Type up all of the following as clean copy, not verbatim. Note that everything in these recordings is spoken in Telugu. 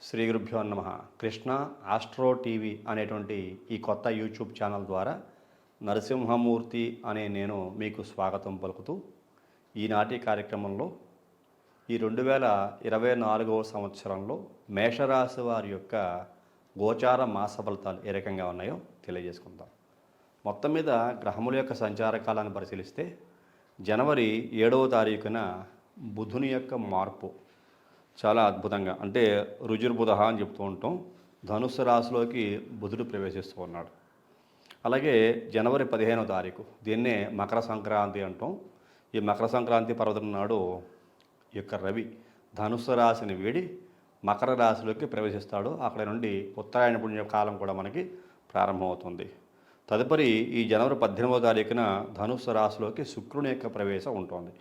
శ్రీ గురుభ్యో నమః. కృష్ణ ఆస్ట్రో టీవీ అనేటువంటి ఈ కొత్త యూట్యూబ్ ఛానల్ ద్వారా నరసింహమూర్తి అనే నేను మీకు స్వాగతం పలుకుతూ ఈనాటి కార్యక్రమంలో ఈ 2024వ సంవత్సరంలో మేషరాశి వారి యొక్క గోచార మాస ఫలితాలు ఏ రకంగా ఉన్నాయో తెలియజేసుకుందాం. మొత్తం మీద గ్రహముల యొక్క సంచార కాలాన్ని పరిశీలిస్తే జనవరి 7వ తారీఖున బుధుని యొక్క మార్పు చాలా అద్భుతంగా, అంటే రుజుర్బుధ అని చెప్తూ ఉంటాం. ధనుస్సు రాశిలోకి బుధుడు ప్రవేశిస్తూ ఉన్నాడు. అలాగే జనవరి 15వ తారీఖు, దీన్నే మకర సంక్రాంతి అంటాం. ఈ మకర సంక్రాంతి పర్వదినం నాడు ఈ యొక్క రవి ధనుస్సు రాశిని వీడి మకర రాశిలోకి ప్రవేశిస్తాడు. అక్కడ నుండి ఉత్తరాయణ పుణ్య కాలం కూడా మనకి ప్రారంభమవుతుంది. తదుపరి ఈ జనవరి 18వ తారీఖున ధనుస్సు రాశిలోకి శుక్రుని యొక్క ప్రవేశం ఉంటుంది.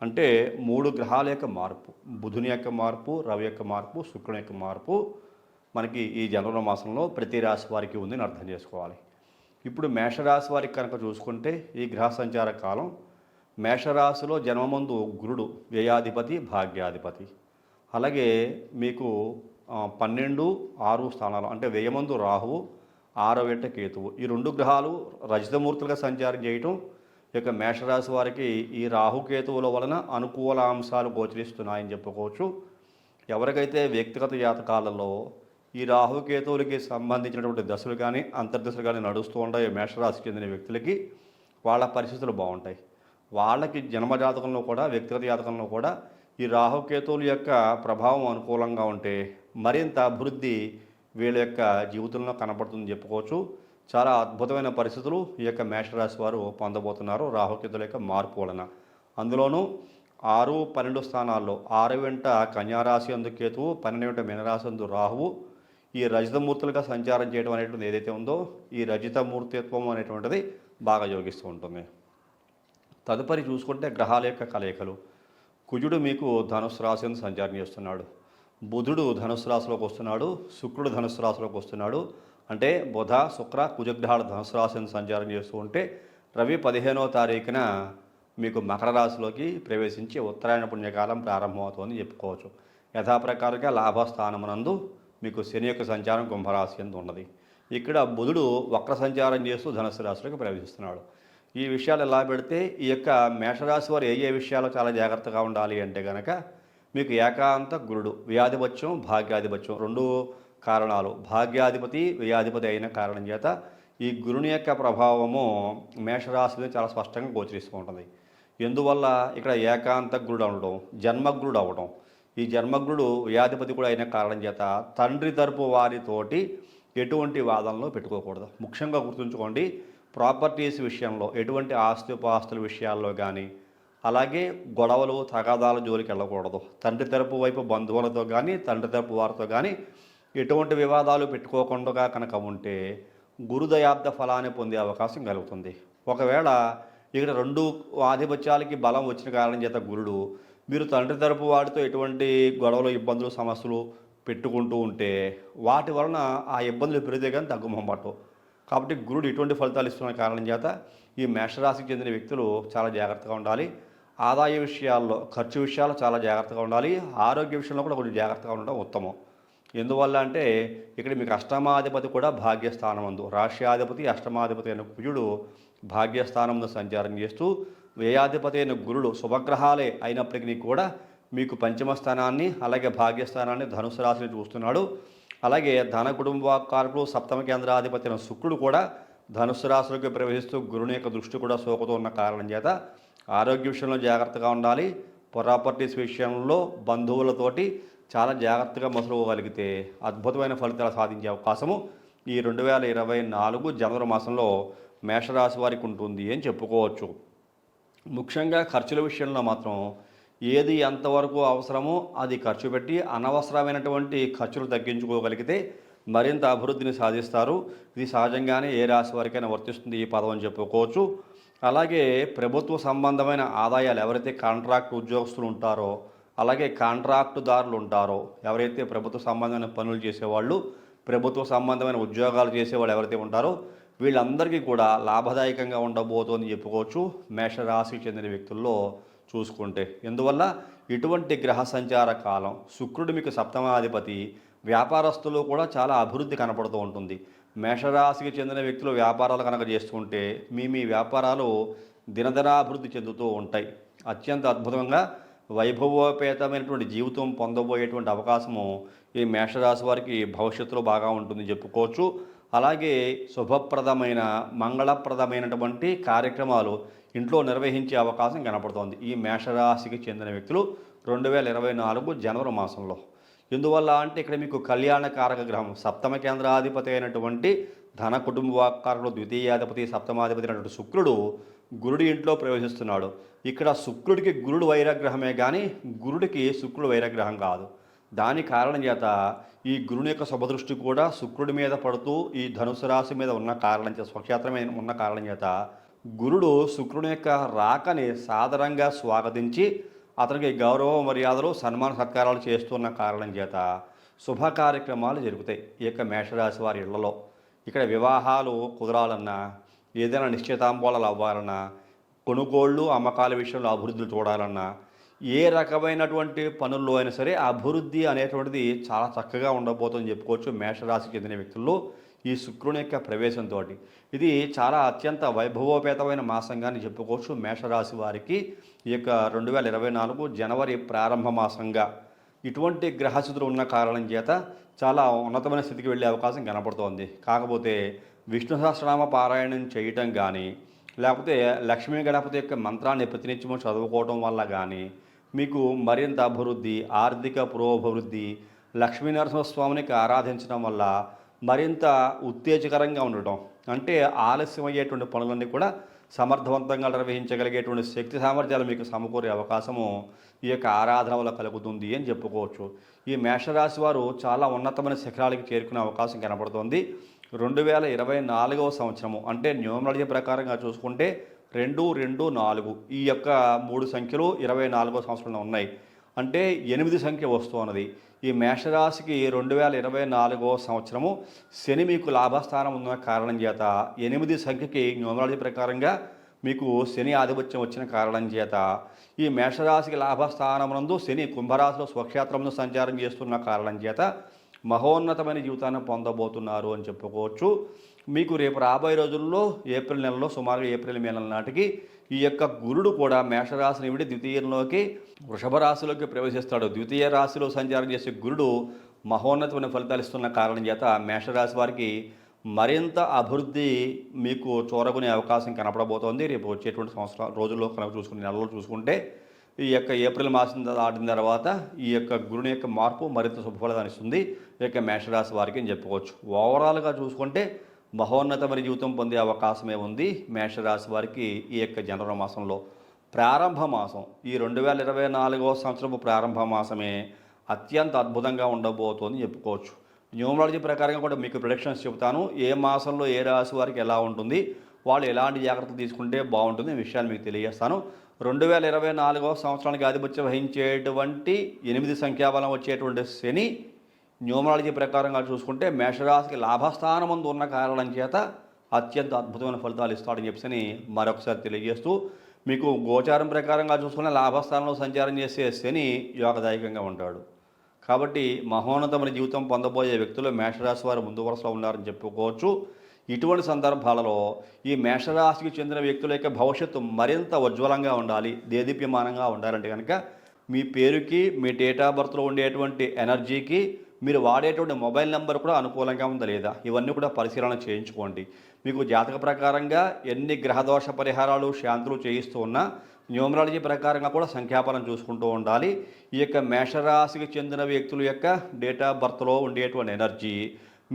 అంటే 3 గ్రహాల యొక్క మార్పు, బుధుని యొక్క మార్పు, రవి యొక్క మార్పు, శుక్రుని యొక్క మార్పు మనకి ఈ జనవరి మాసంలో ప్రతి రాశి వారికి ఉందని అర్థం చేసుకోవాలి. ఇప్పుడు మేషరాశి వారికి కనుక చూసుకుంటే ఈ గ్రహ సంచార కాలం మేషరాశిలో జన్మమందు గురుడు వ్యయాధిపతి, భాగ్యాధిపతి. అలాగే మీకు 12, 6 స్థానాలు, అంటే వ్యయమందు రాహువు, 6వ వెంట కేతువు, ఈ 2 గ్రహాలు రజితమూర్తులుగా సంచారం చేయటం ఈ యొక్క మేషరాశి వారికి ఈ రాహుకేతువుల వలన అనుకూల అంశాలు గోచరిస్తున్నాయని చెప్పుకోవచ్చు. ఎవరికైతే వ్యక్తిగత జాతకాలలో ఈ రాహుకేతువులకి సంబంధించినటువంటి దశలు కానీ అంతర్దశలు కానీ నడుస్తూ ఉంటాయి మేషరాశికి చెందిన వ్యక్తులకి, వాళ్ళ పరిస్థితులు బాగుంటాయి. వాళ్ళకి జన్మజాతకంలో కూడా వ్యక్తిగత జాతకంలో కూడా ఈ రాహుకేతువుల యొక్క ప్రభావం అనుకూలంగా ఉంటే మరింత అభివృద్ధి వీళ్ళ యొక్క జీవితంలో కనపడుతుందని చెప్పుకోవచ్చు. చాలా అద్భుతమైన పరిస్థితులు ఈ యొక్క మేషరాశి వారు పొందబోతున్నారు రాహుకేతుల యొక్క మార్పు వలన. అందులోనూ 6, 12 స్థానాల్లో 6 వెంట కన్యారాశి అందు కేతువు, 12 వెంట మీనరాశి అందు రాహువు ఈ రజితమూర్తులుగా సంచారం చేయడం అనేటువంటిది ఏదైతే ఉందో ఈ రజితమూర్తిత్వం అనేటువంటిది బాగా యోగిస్తూ ఉంటుంది. తదుపరి చూసుకుంటే గ్రహాల యొక్క కలయికలు. కుజుడు మీకు ధనుస్సు రాశి అందు సంచారం చేస్తున్నాడు, బుధుడు ధనుస్సు రాశిలోకి వస్తున్నాడు, శుక్రుడు ధనుస్సు రాశిలోకి వస్తున్నాడు. అంటే బుధ, శుక్ర, కుజగ్రహాలు ధనుసు రాశిని సంచారం చేస్తూ ఉంటే రవి 15వ తారీఖున మీకు మకర రాశిలోకి ప్రవేశించి ఉత్తరాయణ పుణ్యకాలం ప్రారంభమవుతుందని చెప్పుకోవచ్చు. యథాప్రకారంగా లాభస్థానమునందు మీకు శని యొక్క సంచారం కుంభరాశి అందు ఉన్నది. ఇక్కడ బుధుడు వక్ర సంచారం చేస్తూ ధనుసు రాశిలోకి ప్రవేశిస్తున్నాడు. ఈ విషయాలు ఎలా పెడితే ఈ యొక్క మేషరాశి వారు ఏ విషయాల్లో చాలా జాగ్రత్తగా ఉండాలి అంటే కనుక మీకు ఏకాంత గురుడు వ్యయాధిపత్యం, భాగ్యాధిపత్యం 2 కారణాలు. భాగ్యాధిపతి, వ్యయాధిపతి అయిన కారణం చేత ఈ గురుని యొక్క ప్రభావము మేషరాశి మీద చాలా స్పష్టంగా గోచరిస్తూ ఉంటుంది. ఎందువల్ల ఇక్కడ ఏకాంత గురుడు అవడం, జన్మగురుడు అవడం, ఈ జన్మగురుడు వ్యయాధిపతి కూడా అయిన కారణం చేత తండ్రి తరపు వారితోటి ఎటువంటి వాదనలో పెట్టుకోకూడదు. ముఖ్యంగా గుర్తుంచుకోండి, ప్రాపర్టీస్ విషయంలో ఎటువంటి ఆస్తిపాస్తుల విషయాల్లో కానీ అలాగే గొడవలు, తగాదాల జోలికి వెళ్ళకూడదు. తండ్రి తరపు వైపు బంధువులతో కానీ తండ్రి తరపు వారితో కానీ ఎటువంటి వివాదాలు పెట్టుకోకుండా కనుక ఉంటే గురుదయాబ్ద ఫలాన్ని పొందే అవకాశం కలుగుతుంది. ఒకవేళ ఇక్కడ 2 ఆధిపత్యాలకి బలం వచ్చిన కారణం చేత గురుడు మీరు తండ్రి తరపు వాడితో ఎటువంటి గొడవలు, ఇబ్బందులు, సమస్యలు పెట్టుకుంటూ ఉంటే వాటి వలన ఆ ఇబ్బందులు పెరిగితే కానీ తగ్గుమొహమాటం. కాబట్టి గురుడు ఇటువంటి ఫలితాలు ఇస్తున్న కారణం చేత ఈ మేషరాశికి చెందిన వ్యక్తులు చాలా జాగ్రత్తగా ఉండాలి. ఆదాయ విషయాల్లో, ఖర్చు విషయాల్లో చాలా జాగ్రత్తగా ఉండాలి. ఆరోగ్య విషయంలో కూడా కొంచెం జాగ్రత్తగా ఉండడం ఉత్తమం. ఎందువల్ల అంటే ఇక్కడ మీకు అష్టమాధిపతి కూడా భాగ్యస్థానమందు, రాష్ట్రాధిపతి అష్టమాధిపతి అయిన కుజుడు భాగ్యస్థానంలో సంచారం చేస్తూ వ్యయాధిపతి అయిన గురుడు శుభగ్రహాలే అయినప్పటికీ కూడా మీకు పంచమ స్థానాన్ని అలాగే భాగ్యస్థానాన్ని ధనుసు రాశిని చూస్తున్నాడు. అలాగే ధన కుటుంబకారకుడు సప్తమ కేంద్రాధిపతి అయిన శుక్రుడు కూడా ధనుసు రాశిలోకి ప్రవేశిస్తూ గురుని యొక్క దృష్టి కూడా సోకుతూ ఉన్న కారణం చేత ఆరోగ్య విషయంలో జాగ్రత్తగా ఉండాలి. ప్రాపర్టీస్ విషయంలో బంధువులతోటి చాలా జాగ్రత్తగా మసలుకోగలిగితే అద్భుతమైన ఫలితాలు సాధించే అవకాశము ఈ 2024 జనవరి మాసంలో మేషరాశి వారికి ఉంటుంది అని చెప్పుకోవచ్చు. ముఖ్యంగా ఖర్చుల విషయంలో మాత్రం ఏది ఎంతవరకు అవసరమో అది ఖర్చు పెట్టి అనవసరమైనటువంటి ఖర్చులు తగ్గించుకోగలిగితే మరింత అభివృద్ధిని సాధిస్తారు. ఇది సహజంగానే ఏ రాశి వారికైనా వర్తిస్తుంది ఈ పదం అని చెప్పుకోవచ్చు. అలాగే ప్రభుత్వ సంబంధమైన ఆదాయాలు, ఎవరైతే కాంట్రాక్ట్ ఉద్యోగస్తులు ఉంటారో అలాగే కాంట్రాక్టుదారులు ఉంటారో, ఎవరైతే ప్రభుత్వ సంబంధమైన పనులు చేసేవాళ్ళు, ప్రభుత్వ సంబంధమైన ఉద్యోగాలు చేసేవాళ్ళు ఎవరైతే ఉంటారో వీళ్ళందరికీ కూడా లాభదాయకంగా ఉండబోతోంది చెప్పుకోవచ్చు మేషరాశికి చెందిన వ్యక్తుల్లో చూసుకుంటే. ఎందువల్ల ఇటువంటి గ్రహ సంచార కాలం శుక్రుడు మీకు సప్తమాధిపతి, వ్యాపారస్తులు కూడా చాలా అభివృద్ధి కనపడుతూ ఉంటుంది. మేషరాశికి చెందిన వ్యక్తులు వ్యాపారాలు కనుక చేస్తుంటే మీ వ్యాపారాలు దినదినాభివృద్ధి చెందుతూ ఉంటాయి. అత్యంత అద్భుతంగా వైభవోపేతమైనటువంటి జీవితం పొందబోయేటువంటి అవకాశము ఈ మేషరాశి వారికి భవిష్యత్తులో బాగా ఉంటుందని చెప్పుకోవచ్చు. అలాగే శుభప్రదమైన మంగళప్రదమైనటువంటి కార్యక్రమాలు ఇంట్లో నిర్వహించే అవకాశం కనపడుతోంది ఈ మేషరాశికి చెందిన వ్యక్తులు 2024 జనవరి మాసంలో. ఎందువల్ల అంటే ఇక్కడ మీకు కళ్యాణకారక గ్రహం సప్తమ కేంద్రాధిపతి అయినటువంటి ధన కుటుంబకారకుడు ద్వితీయాధిపతి సప్తమాధిపతి అయినటువంటి శుక్రుడు గురుడి ఇంట్లో ప్రవేశిస్తున్నాడు. ఇక్కడ శుక్రుడికి గురుడు వైరగ్రహమే కానీ గురుడికి శుక్రుడు వైరగ్రహం కాదు. దాని కారణం చేత ఈ గురుని యొక్క శుభదృష్టి కూడా శుక్రుడి మీద పడుతూ ఈ ధనుసు రాశి మీద ఉన్న కారణం చేత స్వక్షేత్రమైన ఉన్న కారణం చేత గురుడు శుక్రుని యొక్క రాకని సాదరంగా స్వాగతించి అతనికి గౌరవ మర్యాదలు సన్మాన సత్కారాలు చేస్తున్న కారణం చేత శుభ కార్యక్రమాలు జరుగుతాయి ఈ యొక్క మేషరాశి వారి ఇళ్లలో. ఇక్కడ వివాహాలు కుదరాలన్నా, ఏదైనా నిశ్చితాంబోళాలు అవ్వాలన్నా, కొనుగోళ్ళు అమ్మకాల విషయంలో అభివృద్ధులు చూడాలన్నా, ఏ రకమైనటువంటి పనుల్లో అయినా సరే అభివృద్ధి అనేటువంటిది చాలా చక్కగా ఉండబోతుందని చెప్పుకోవచ్చు మేషరాశికి చెందిన వ్యక్తుల్లో ఈ శుక్రుని యొక్క ప్రవేశంతో. ఇది చాలా అత్యంత వైభవోపేతమైన మాసంగానే చెప్పుకోవచ్చు మేషరాశి వారికి. ఈ యొక్క 2024 జనవరి ప్రారంభ మాసంగా ఇటువంటి గ్రహస్థితులు ఉన్న కారణం చేత చాలా ఉన్నతమైన స్థితికి వెళ్ళే అవకాశం కనపడుతోంది. కాకపోతే విష్ణు సహస్రనామ పారాయణం చేయటం కానీ, లేకపోతే లక్ష్మీ గణపతి యొక్క మంత్రాన్ని ప్రతినిత్యము చదువుకోవటం వల్ల కానీ మీకు మరింత అభివృద్ధి, ఆర్థిక పురోభివృద్ధి, లక్ష్మీనరసింహస్వామినికి ఆరాధించడం వల్ల మరింత ఉత్తేజకరంగా ఉండటం, అంటే ఆలస్యమయ్యేటువంటి పనులన్నీ కూడా సమర్థవంతంగా నిర్వహించగలిగేటువంటి శక్తి సామర్థ్యాలు మీకు సమకూరే అవకాశము ఈ యొక్క ఆరాధన వల్ల కలుగుతుంది అని చెప్పుకోవచ్చు. ఈ మేషరాశి వారు చాలా ఉన్నతమైన శిఖరాలకి చేరుకునే అవకాశం కనబడుతోంది. 2024వ సంవత్సరము అంటే న్యూమరాలజీ ప్రకారంగా చూసుకుంటే 224 ఈ యొక్క 3 సంఖ్యలు 24వ సంవత్సరంలో ఉన్నాయి. అంటే 8 సంఖ్య వస్తున్నది. ఈ మేషరాశికి 2024వ సంవత్సరము శని మీకు లాభస్థానం ఉన్న కారణం చేత 8 సంఖ్యకి న్యూమరాలజీ ప్రకారంగా మీకు శని ఆధిపత్యం వచ్చిన కారణం చేత ఈ మేషరాశికి లాభస్థానమునందు శని కుంభరాశిలో స్వక్షేత్రంలో సంచారం చేస్తున్న కారణం చేత మహోన్నతమైన జీవితాన్ని పొందబోతున్నారు అని చెప్పుకోవచ్చు. మీకు రేపు రాబోయే రోజుల్లో ఏప్రిల్ నెలలో సుమారుగా ఏప్రిల్ మే నెల నాటికి ఈ యొక్క గురుడు కూడా మేషరాశిని విడి ద్వితీయంలోకి వృషభ రాశిలోకి ప్రవేశిస్తాడు. ద్వితీయ రాశిలో సంచారం చేసే గురుడు మహోన్నతమైన ఫలితాలు ఇస్తున్న కారణం చేత మేషరాశి వారికి మరింత అభివృద్ధి మీకు చూరగొనే అవకాశం కనపడబోతోంది. రేపు వచ్చేటువంటి రోజుల్లో కనుక చూసుకుని నెలలో చూసుకుంటే ఈ యొక్క ఏప్రిల్ మాసం దాటిన తర్వాత ఈ యొక్క గురుని యొక్క మార్పు మరింత శుభఫలితాన్ని ఇస్తుంది ఈ యొక్క మేషరాశి వారికి అని చెప్పుకోవచ్చు. ఓవరాల్గా చూసుకుంటే మహోన్నతమైన జీవితం పొందే అవకాశమే ఉంది మేషరాశి వారికి ఈ యొక్క జనవరి మాసంలో. ప్రారంభ మాసం ఈ 2024వ సంవత్సరపు ప్రారంభ మాసమే అత్యంత అద్భుతంగా ఉండబోతోంది చెప్పుకోవచ్చు. న్యూమరాలజీ ప్రకారంగా కూడా మీకు ప్రిడిక్షన్స్ చెబుతాను. ఏ మాసంలో ఏ రాశి వారికి ఎలా ఉంటుంది, వాళ్ళు ఎలాంటి జాగ్రత్తలు తీసుకుంటే బాగుంటుంది ఈ విషయాలు మీకు తెలియజేస్తాను. 2024వ సంవత్సరానికి ఆధిపత్యం వహించేటువంటి 8 సంఖ్యాబలం వచ్చేటువంటి శని న్యూమరాలజీ ప్రకారంగా చూసుకుంటే మేషరాశికి లాభస్థానమందు ఉన్న కారణం చేత అత్యంత అద్భుతమైన ఫలితాలు ఇస్తాడని చెప్పని మరొకసారి తెలియజేస్తూ, మీకు గోచారం ప్రకారంగా చూసుకునే లాభస్థానంలో సంచారం చేసే శని యోగదాయకంగా ఉంటాడు. కాబట్టి మహోన్నతమైన జీవితం పొందబోయే వ్యక్తులు మేషరాశి వారు ముందు వరుసలో ఉన్నారని చెప్పుకోవచ్చు. ఇటువంటి సందర్భాలలో ఈ మేషరాశికి చెందిన వ్యక్తుల యొక్క భవిష్యత్తు మరింత ఉజ్వలంగా ఉండాలి, దేదీప్యమానంగా ఉండాలంటే కనుక మీ పేరుకి, మీ డేట్ ఆఫ్ బర్త్లో ఉండేటువంటి ఎనర్జీకి, మీరు వాడేటువంటి మొబైల్ నెంబర్ కూడా అనుకూలంగా ఉందా లేదా ఇవన్నీ కూడా పరిశీలన చేయించుకోండి. మీకు జాతక ప్రకారంగా ఎన్ని గ్రహదోష పరిహారాలు శాంతులు చేయిస్తూ ఉన్నా న్యూమరాలజీ ప్రకారంగా కూడా సంఖ్యాపనం చూసుకుంటూ ఉండాలి. ఈ యొక్క మేషరాశికి చెందిన వ్యక్తుల యొక్క డేట్ ఆఫ్ బర్త్లో ఉండేటువంటి ఎనర్జీ,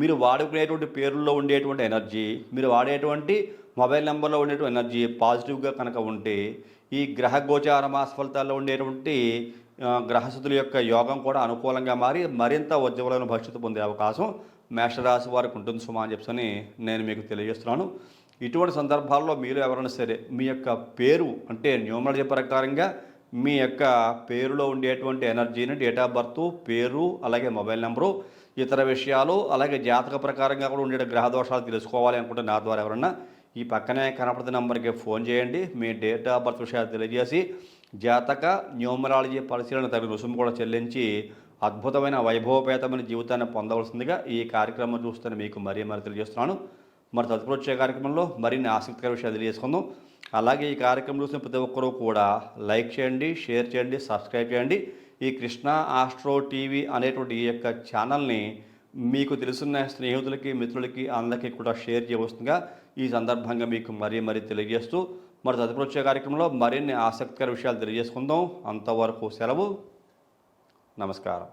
మీరు వాడుకునేటువంటి పేరుల్లో ఉండేటువంటి ఎనర్జీ, మీరు వాడేటువంటి మొబైల్ నెంబర్లో ఉండేటువంటి ఎనర్జీ పాజిటివ్గా కనుక ఉంటే ఈ గ్రహ గోచార మాస ఫలితాల్లో ఉండేటువంటి గ్రహస్థితుల యొక్క యోగం కూడా అనుకూలంగా మారి మరింత ఉజ్వలమైన భవిష్యత్తు పొందే అవకాశం మేషరాశి వారికి ఉంటుంది సుమా అని చెప్పని నేను మీకు తెలియజేస్తున్నాను. ఇటువంటి సందర్భాల్లో మీరు ఎవరైనా సరే మీ యొక్క పేరు అంటే న్యూమరాలజీ ప్రకారంగా మీ యొక్క పేరులో ఉండేటువంటి ఎనర్జీని, డేట్ ఆఫ్ బర్త్, పేరు, అలాగే మొబైల్ నెంబరు, ఇతర విషయాలు, అలాగే జాతక ప్రకారంగా కూడా ఉండే గ్రహ దోషాలు తెలుసుకోవాలి అనుకుంటే నా ద్వారా ఎవరన్నా ఈ పక్కనే కనపడుతున్న నెంబర్కి ఫోన్ చేయండి. మీ డేట్ ఆఫ్ బర్త్ విషయాలు తెలియజేసి జాతక న్యూమరాలజీ పరిశీలన తగిన రుసుము కూడా చెల్లించి అద్భుతమైన వైభవపేతమైన జీవితాన్ని పొందవలసిందిగా ఈ కార్యక్రమం చూస్తున్న మీకు మరీ తెలియజేస్తున్నాను. మరి తదుపరి వచ్చే కార్యక్రమంలో మరిన్ని ఆసక్తికర విషయాలు తెలియజేసుకుందాం. అలాగే ఈ కార్యక్రమం చూసిన ప్రతి ఒక్కరూ కూడా లైక్ చేయండి, షేర్ చేయండి, సబ్స్క్రైబ్ చేయండి. ఈ కృష్ణ ఆస్ట్రో టీవీ అనేటువంటి ఈ యొక్క ఛానల్ని మీకు తెలుసున్న స్నేహితులకి, మిత్రులకి అందరికీ కూడా షేర్ చేయవలసిందిగా ఈ సందర్భంగా మీకు మరీ తెలియజేస్తూ మరి తదుపరి వచ్చే కార్యక్రమంలో మరిన్ని ఆసక్తికర విషయాలు తెలియజేసుకుందాం. అంతవరకు సెలవు. నమస్కారం.